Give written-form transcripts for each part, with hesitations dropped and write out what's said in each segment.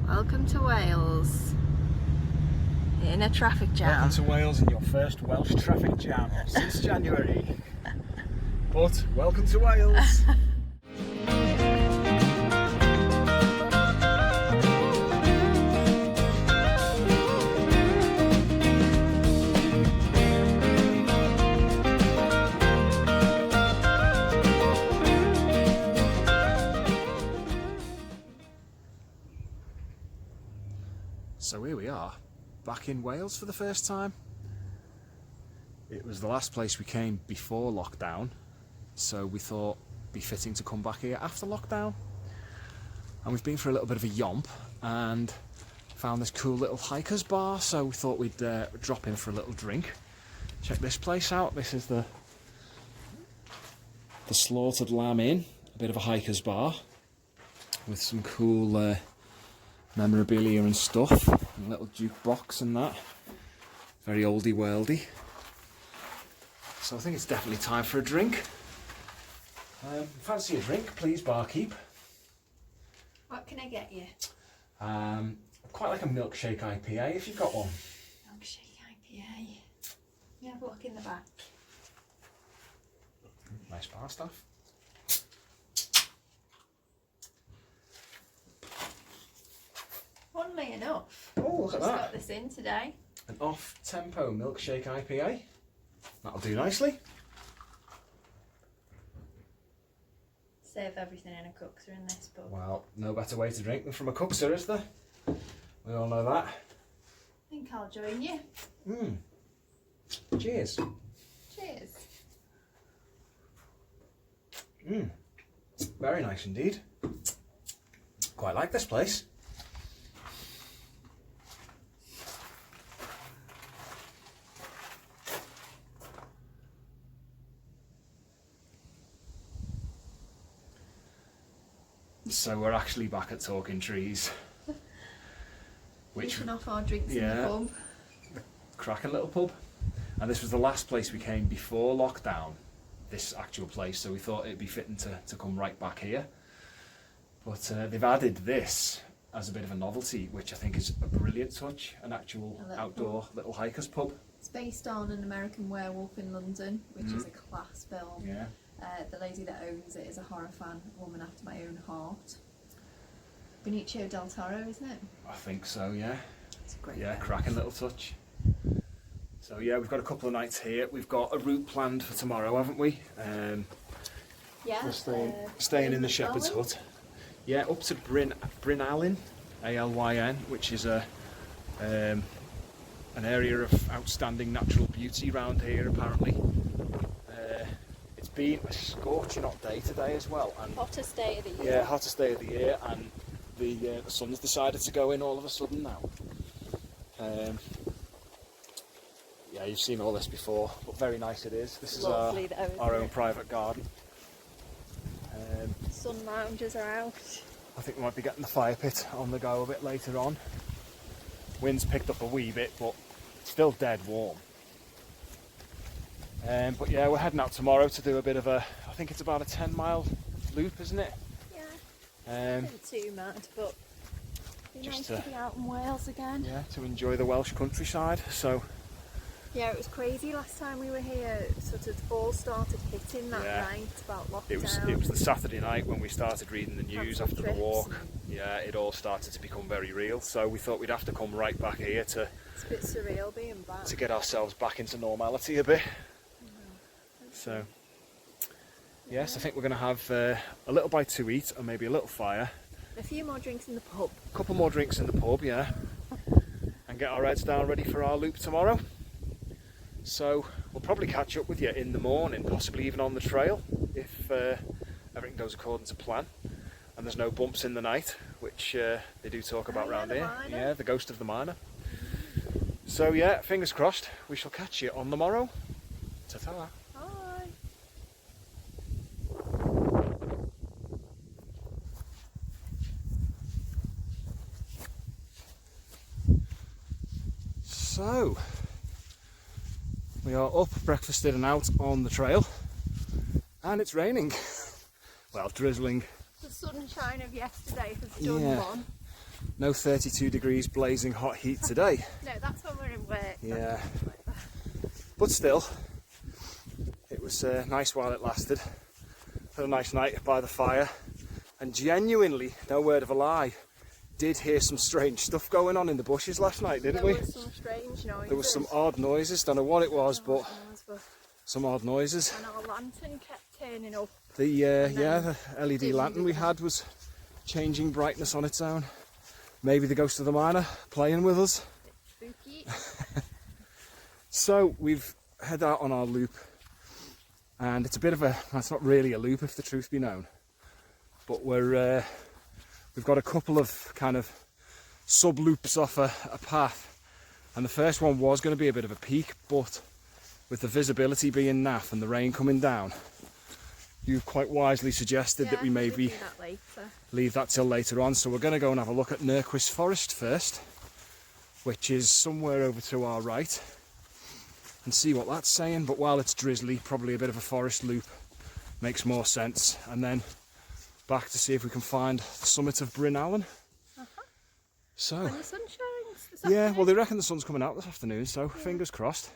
Welcome to Wales in a traffic jam. Welcome to Wales in your first Welsh traffic jam since January. But welcome to Wales. So here we are, back in Wales for the first time. It was the last place we came before lockdown, so we thought it'd be fitting to come back here after lockdown. And we've been for a little bit of a yomp and found this cool little hiker's bar, so we thought we'd drop in for a little drink. Check this place out. This is the Slaughtered Lamb Inn, a bit of a hiker's bar with some cool memorabilia and stuff, and a little jukebox and that. Very oldie worldy. So I think it's definitely time for a drink. Fancy a drink, please, barkeep? What can I get you? I'd quite like a milkshake IPA if you've got one. Milkshake IPA. You have a look in the back. Nice bar staff. Funnily enough, Oh, look at just that. got this in today. An off-tempo milkshake IPA. That'll do nicely. Save everything in a cookser in this pub. Well, no better way to drink than from a cookser, is there? We all know that. I think I'll join you. Cheers. Cheers. Very nice indeed. Quite like this place. So we're actually back at Talking Trees. Finishing off our drinks in the pub. Cracking little pub. And this was the last place we came before lockdown, this actual place, so we thought it'd be fitting to come right back here. But they've added this as a bit of a novelty, which I think is a brilliant touch, an actual outdoor little hiker's pub. It's based on an American werewolf in London, which is a class film. Yeah. The lady that owns it is a horror fan, a woman after my own heart. Benicio del Toro, isn't it? I think so, yeah. It's a great Yeah, film. cracking little touch. So yeah, we've got a couple of nights here. We've got a route planned for tomorrow, haven't we? Yeah. We're staying in the shepherd's hut. Yeah, up to Bryn Alyn, A-L-Y-N, which is an area of outstanding natural beauty round here, apparently. It's been a scorching hot day today as well, and Hottest day of the year. yeah, hottest day of the year, and the sun's decided to go in all of a sudden now. Yeah, you've seen all this before, but very nice it is. This is Lovely though, isn't our own it? private garden. Sun loungers are out. I think we might be getting the fire pit on the go a bit later on. Wind's picked up a wee bit, but it's still dead warm. But yeah, we're heading out tomorrow to do a bit of I think it's about a 10-mile loop, isn't it? Yeah. Not too mad, but it'd be nice to be out in Wales again. Yeah, to enjoy the Welsh countryside. So yeah, it was crazy last time we were here. It sort of all started hitting that night about lockdown. it was the Saturday night when we started reading the news after the trips walk. Yeah, it all started to become very real. So we thought we'd have to come right back here It's a bit surreal being back. to get ourselves back into normality a bit. So yes, I think we're going to have a little bite to eat and maybe a little fire. A few more drinks in the pub. A couple more drinks in the pub, yeah. And get our heads down ready for our loop tomorrow. So we'll probably catch up with you in the morning, possibly even on the trail, if everything goes according to plan. And there's no bumps in the night, which they do talk about round here. Miner. Yeah, the ghost of the miner. So yeah, fingers crossed, we shall catch you on the morrow. Ta-ta. Bye. So, we are up, breakfasted and out on the trail, and it's raining. Well, drizzling. The sunshine of yesterday has done Yeah. one. No 32 degrees blazing hot heat today. No, that's when we're in work. Yeah. But still, it was nice while it lasted. Had a nice night by the fire, and genuinely, no word of a lie, did hear some strange stuff going on in the bushes last night, didn't we? There was some strange noises. There was some odd noises, don't know what it was, but some odd noises. And our lantern kept turning up. The LED lantern we had was changing brightness on its own. Maybe the ghost of the miner playing with us. Spooky. So we've head out on our loop, and it's a bit of it's not really a loop if the truth be known, but we've got a couple of kind of sub loops off a path, and the first one was going to be a bit of a peak, but with the visibility being naff and the rain coming down, you quite wisely suggested that we maybe leave that till later on. So we're going to go and have a look at Nercwys Forest first, which is somewhere over to our right, and see what that's saying. But while it's drizzly, probably a bit of a forest loop makes more sense, and then back to see if we can find the summit of Bryn Alyn. So, and the sun shines this yeah, afternoon. well, they reckon the sun's coming out this afternoon, so fingers crossed.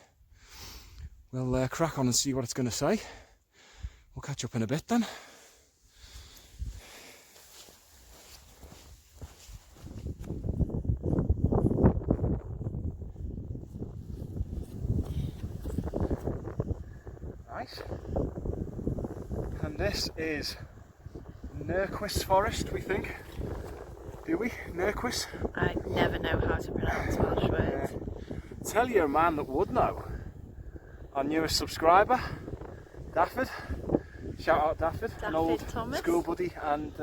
We'll crack on and see what it's going to say. We'll catch up in a bit then. Nice. And this is Nercwys Forest, we think. Do we? Nercwys? I never know how to pronounce Welsh words. Tell you a man that would know. Our newest subscriber, Daffod. Shout out Daffod, an old Thomas. School buddy and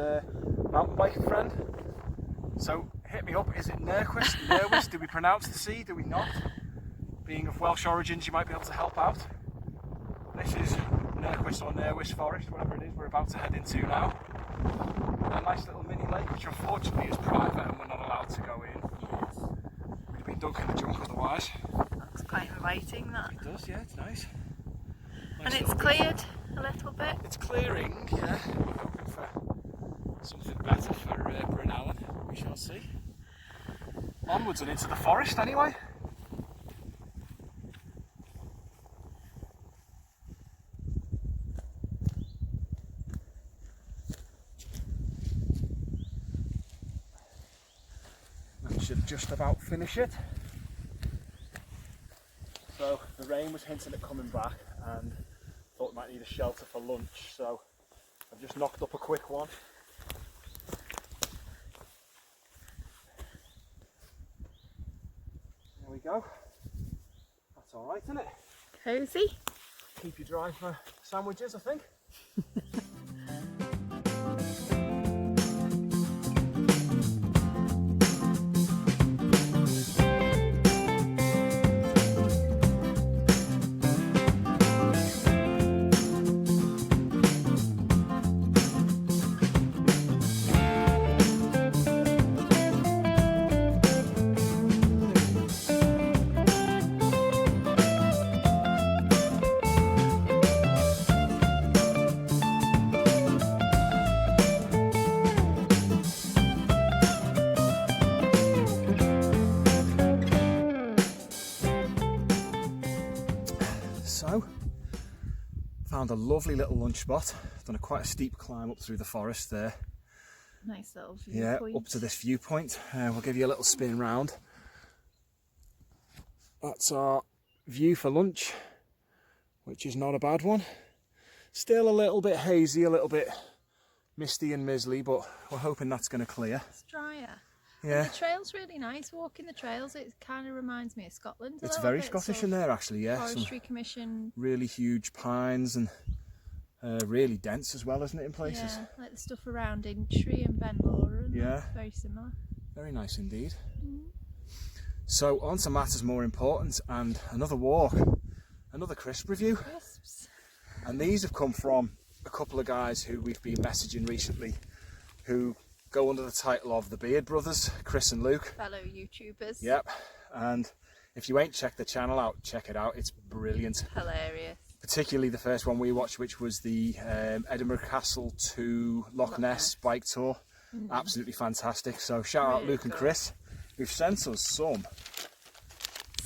mountain bike friend. So hit me up, is it Nercwys? Nerwys, do we pronounce the C, do we not? Being of Welsh origins, you might be able to help out. This is Nercwys or Nercwys Forest, whatever it is we're about to head into now. A nice little mini lake, which unfortunately is private and we're not allowed to go in. Yes. We'd be dug in the junk otherwise. Looks quite inviting, that. It does, yeah, it's nice. And it's cleared a little bit. It's clearing, yeah. We're hoping for something better for Bryn Alyn. We shall see. Onwards and into the forest, anyway. That should just about finish it. So the rain was hinting at coming back, and thought we might need a shelter for lunch, so I've just knocked up a quick one. There we go. That's alright, isn't it? Cosy. Keep you dry for sandwiches, I think. So, found a lovely little lunch spot. Done quite a steep climb up through the forest there. Nice little viewpoint. Yeah, up to this viewpoint. We'll give you a little spin round. That's our view for lunch, which is not a bad one. Still a little bit hazy, a little bit misty and mizzly, but we're hoping that's going to clear. It's drier. Yeah. And the trail's really nice. Walking the trails, it kind of reminds me of Scotland. It's very Scottish in there, actually. Yeah. Forestry Commission. Really huge pines and really dense as well, isn't it, in places? Yeah, like the stuff around Intry and Ben Laura. And Yeah. Very similar. Very nice indeed. Mm. So on to matters more important, and another walk, another crisp review. Crisps. And these have come from a couple of guys who we've been messaging recently, who go under the title of the Beard Brothers, Chris and Luke. Fellow YouTubers. Yep. And if you ain't checked the channel out, check it out. It's brilliant. Hilarious. Particularly the first one we watched, which was the Edinburgh Castle to Loch Ness bike tour. Absolutely fantastic. So shout out Really Luke and good. Chris, who've sent us some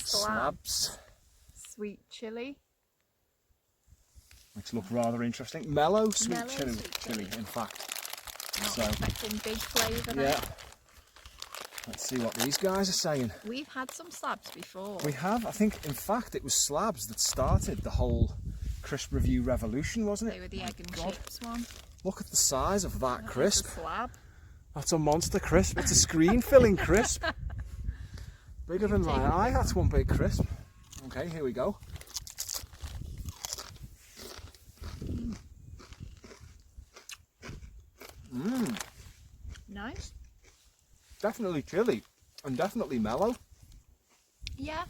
slabs, Sweet chilli. which look rather interesting. Mellow sweet Mellow chili, sweet chilli. in fact. Not So, expecting big flavour now. yeah. Let's see what these guys are saying. We've had some slabs before. We have, I think, in fact, it was slabs that started the whole crisp review revolution, wasn't it? They were the egg and God. chips one. Look at the size of that That was crisp. a slab. That's a monster crisp. It's a screen-filling crisp. Bigger than my eye. That's one big crisp. Okay, here we go. Nice. Definitely chilly and definitely mellow. Yeah.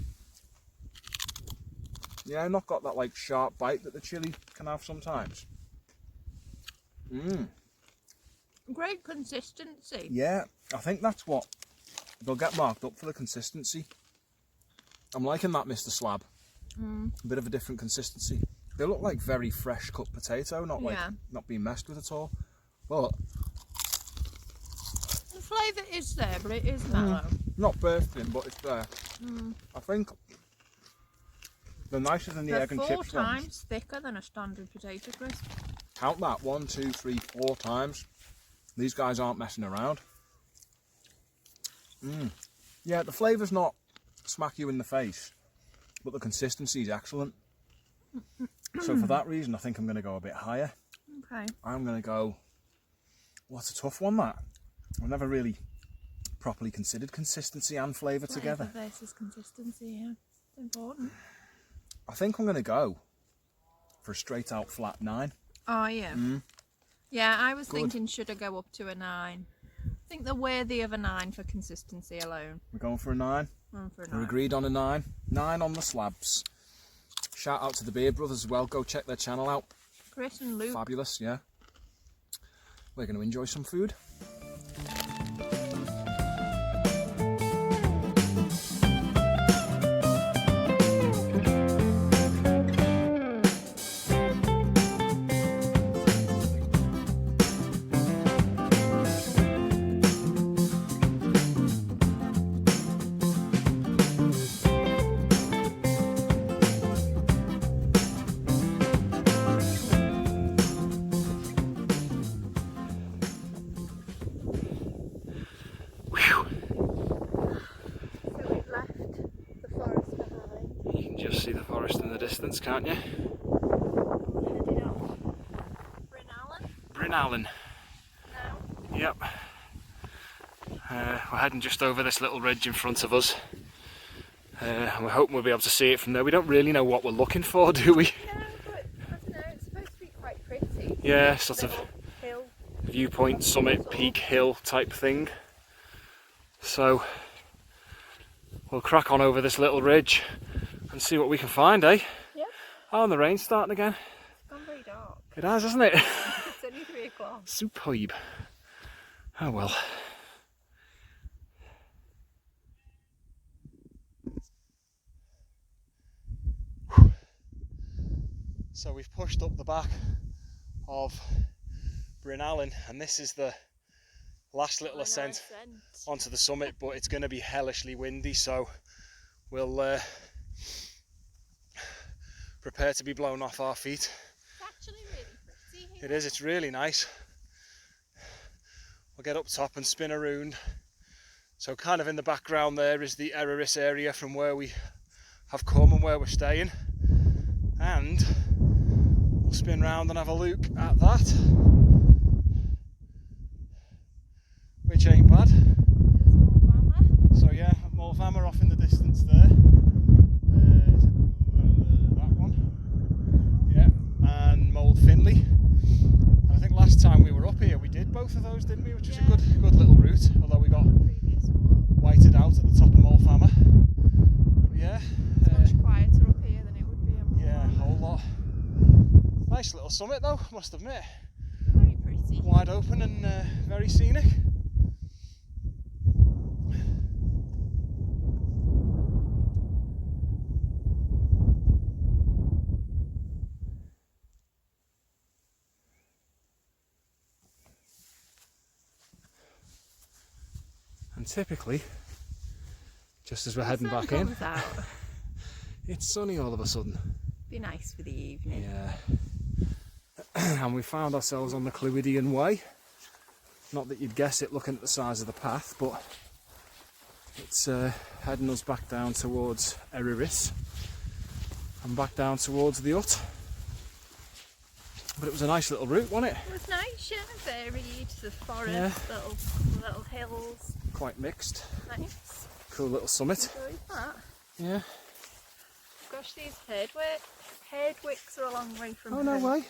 Yeah, not got that like sharp bite that the chili can have sometimes. Great consistency. Yeah, I think that's what they'll get marked up for, the consistency. I'm liking that, Mr. Slab. A bit of a different consistency. They look like very fresh cut potato, not like not being messed with at all. But The flavour is there, but it is mellow. not bursting, but it's there. I think they're nicer than the They're egg and 4 chips ones. times thicker than a standard potato crisp. Count that, 1, 2, 3, 4 times. These guys aren't messing around. Yeah, the flavour's not smack you in the face, but the consistency is excellent. So for that reason, I think I'm going to go a bit higher. Okay. I'm going to go, what's a tough one, that? I've never really properly considered consistency and flavour together. Flavour versus consistency, yeah. It's important. I think I'm going to go for a straight out flat 9. Oh, yeah. Yeah, I was Good. thinking, should I go up to a 9? I think they're worthy of a 9 for consistency alone. We're going for a 9. For a We're 9. agreed on a 9. 9 on the slabs. Shout out to the Beard Brothers as well. Go check their channel out. Chris and Luke. Fabulous, yeah. We're going to enjoy some food. See the forest in the distance, can't you? Headed off. Bryn Alyn Bryn Alyn. now. Yep. We're heading just over this little ridge in front of us. And we're hoping we'll be able to see it from there. We don't really know what we're looking for, do we? No, but I don't know, it's supposed to be quite pretty. Yeah, sort of Hill. viewpoint, summit, peak, hill type thing. So we'll crack on over this little ridge and see what we can find, eh? Yeah. Oh, and the rain's starting again. It's gone very dark. It has, hasn't it? It's only 3 o'clock. Superb. Oh well. So we've pushed up the back of Bryn Alyn, and this is the last little ascent onto the summit, but it's going to be hellishly windy, so we'll prepare to be blown off our feet. It's actually really pretty here. It is, it's really nice. We'll get up top and spin around. So kind of in the background there is the Eryrys area from where we have come and where we're staying. And we'll spin round and have a look at that, which ain't bad. So yeah, Mulvama off in the distance there. Is it that one? Yeah, and Mold Finley. And I think last time we were up here we did both of those, didn't we? Which is a good little route, although we got whited out at the top of Mulvama. But yeah. It's much quieter up here than it would be. Yeah, a whole lot. Nice little summit though, I must admit. Very pretty. Wide open and very scenic. And typically, just as we're The heading sun back in, comes out. it's sunny all of a sudden. Be nice for the evening. Yeah. And we found ourselves on the Clwydian Way. Not that you'd guess it looking at the size of the path, but it's heading us back down towards Eryrys and back down towards the hut. But it was a nice little route, wasn't it? It was nice, yeah, varied, the forest, Yeah. little hills. Quite mixed. Nice. Cool little summit. Enjoyed that. Yeah. Gosh, these herdwicks are a long way from Oh, no home. way.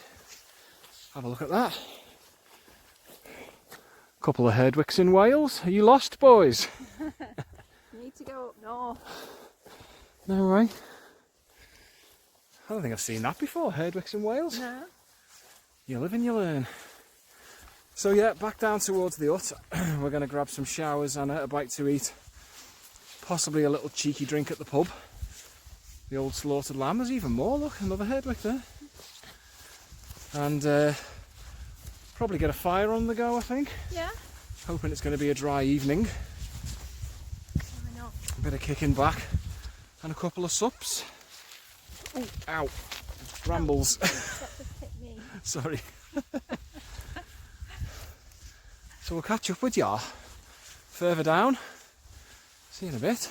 Have a look at that. Couple of herdwicks in Wales. Are you lost, boys? You need to go up north. No way. I don't think I've seen that before, herdwicks in Wales. No. You live and you learn. So yeah, back down towards the hut. We're going to grab some showers and a bite to eat. Possibly a little cheeky drink at the pub. The old slaughtered lamb. There's even more, look, another herdwick there. And probably get a fire on the go, I think. Yeah. Hoping it's going to be a dry evening. Why not? A bit of kicking back and a couple of sups. Oh, ow. Brambles. Hit me. Sorry. So we'll catch up with ya further down. See you in a bit.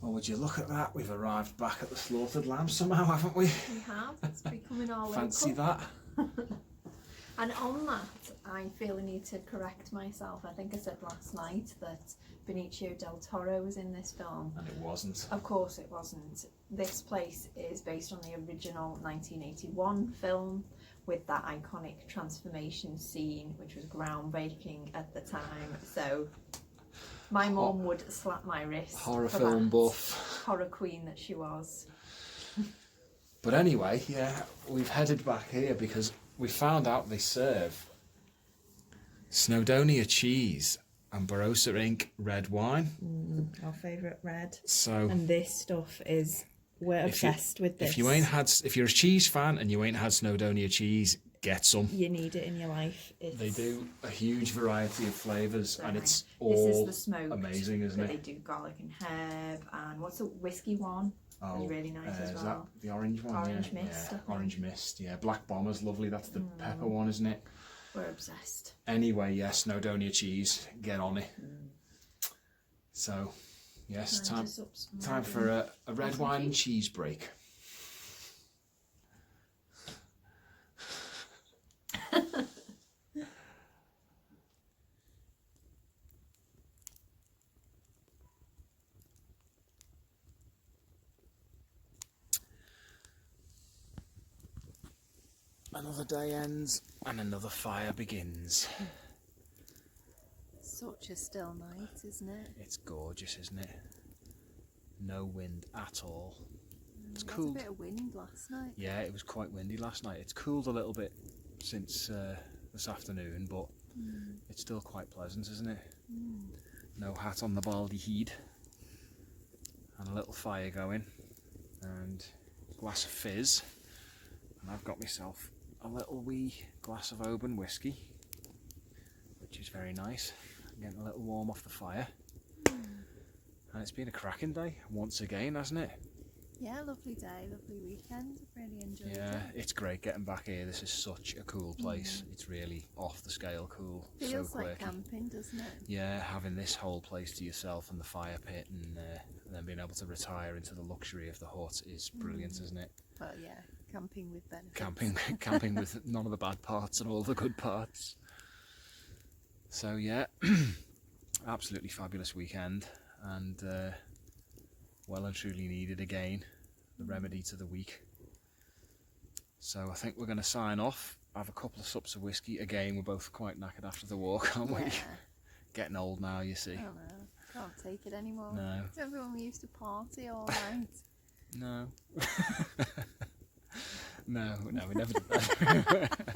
Well, would you look at that? We've arrived back at the slaughtered lamb somehow, haven't we? We have. It's becoming our Fancy local. that? And on that, I feel I need to correct myself. I think I said last night that Benicio del Toro was in this film. And it wasn't. Of course it wasn't. This place is based on the original 1981 film with that iconic transformation scene, which was groundbreaking at the time. So my mum would slap my wrist. Horror for film that. buff. Horror queen that she was. But anyway, yeah, we've headed back here because we found out they serve Snowdonia cheese and Barossa Ink red wine. Our favourite red. So And this stuff is, we're obsessed with this. if you're a cheese fan and you ain't had Snowdonia cheese, get some. You need it in your life. They do a huge variety of flavours and it's This is all the smoked, amazing, isn't but it? they do garlic and herb, and what's the whiskey one? Oh, It's really nice as is well. that the orange one? Orange yeah, mist, I yeah. think. Orange mist, yeah. Black Bomber's lovely, that's the pepper one, isn't it? We're obsessed. Anyway, yes, Snowdonia cheese, get on it. So, yes, time for a red wine and cheese break. Another day ends and another fire begins. Such a still night, isn't it? It's gorgeous, isn't it? No wind at all. It's There was cooled. a bit of wind last night. Yeah, it was quite windy last night. It's cooled a little bit since this afternoon, but it's still quite pleasant, isn't it? No hat on the baldy heed. And a little fire going. And a glass of fizz. And I've got myself a little wee glass of Oban whiskey, which is very nice. I'm getting a little warm off the fire. And it's been a cracking day once again, hasn't it? Yeah, lovely day, lovely weekend. Really enjoyed Yeah, it. it's great getting back here. This is such a cool place. It's really off the scale cool. Feels so like quirky. camping, doesn't it? Yeah, having this whole place to yourself and the fire pit and then being able to retire into the luxury of the hut is brilliant, isn't it? Well, yeah, Camping with benefits. Camping with none of the bad parts and all the good parts. So yeah, absolutely fabulous weekend, and well and truly needed again, the remedy to the week. So I think we're going to sign off, have a couple of sups of whiskey. Again, we're both quite knackered after the walk, aren't we? Getting old now, you see. I don't know. Can't take it anymore. No. Remember when we used to party all night? No. no, we never did that.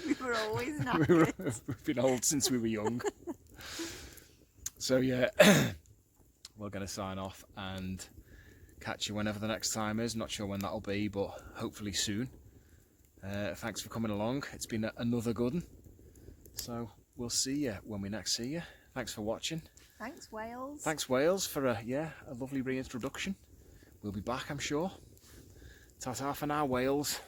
We were always knackered. We've been old since we were young. So yeah, we're going to sign off and catch you whenever the next time is. Not sure when that'll be, but hopefully soon. Thanks for coming along. It's been another good one. So we'll see you when we next see you. Thanks for watching. Thanks, Wales. Thanks, Wales, for a lovely reintroduction. We'll be back, I'm sure. Ta-ta for now, Wales.